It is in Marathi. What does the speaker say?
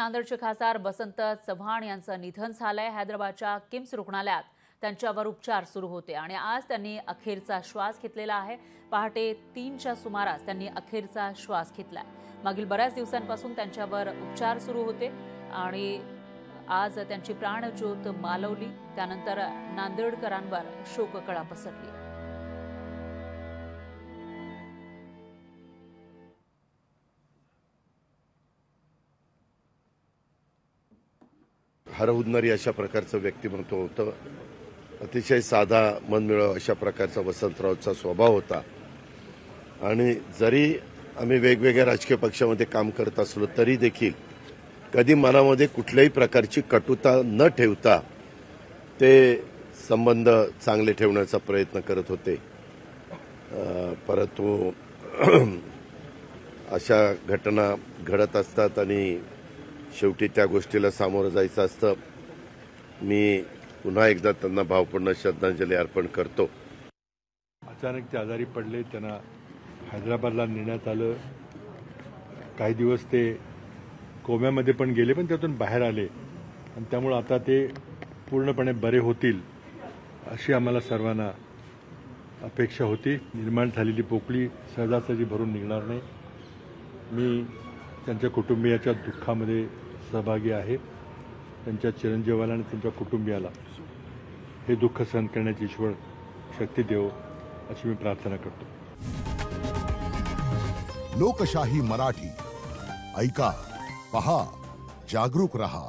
नांदेडचे खासदार वसंत चव्हाण यांचं निधन झालंय। हैदराबादच्या किम्स रुग्णालयात त्यांच्यावर उपचार सुरू होते आणि आज त्यांनी अखेरचा श्वास घेतलेला आहे। पहाटे 3च्या सुमारास त्यांनी अखेरचा श्वास घेतला। मागील बऱ्याच दिवसांपासून त्यांच्यावर उपचार सुरू होते आणि आज त्यांची प्राणज्योत मालवली। त्यानंतर नांदेडकरांवर शोककळा पसरली। हरहुन्नरी अशा प्रकारचं व्यक्तिमत्व होतं। अतिशय साधा मनमिळाऊ अशा प्रकारचा वसंतरावचा स्वभाव होता आणि जरी आम्ही वेगवेगळ्या राजकीय पक्षामध्ये काम करत असलो तरी देखील कधी मनामध्ये कुठल्याही प्रकारची कटुता न ठेवता ते संबंध चांगले ठेवण्याचा प्रयत्न करत होते। परंतु अशा घटना घडत असतात आणि शेवटी त्या गोष्टीला सामोरं जायचं असतं। मी पुन्हा एकदा त्यांना भावपूर्ण श्रद्धांजली अर्पण करतो। अचानक ते आजारी पडले, त्यांना हैदराबादला नेण्यात आलं। काही दिवस ते कोम्यामध्ये पण गेले, पण त्यातून बाहेर आले आणि त्यामुळे आता ते पूर्णपणे बरे होतील अशी आम्हाला सर्वांना अपेक्षा होती। निर्माण झालेली पोकळी सहजासहजी भरून निघणार नाही। मी त्यांच्या कुटुंबियाच्या दुःखामध्ये सहभागी आहे। त्यांच्या चिरंजीवाला आणि त्यांच्या कुटुंबियाला हे दुःख सहन करण्याची ईश्वर शक्ती देवो अशी मी प्रार्थना करतो। लोकशाही मराठी ऐका, पहा, जागरूक रहा।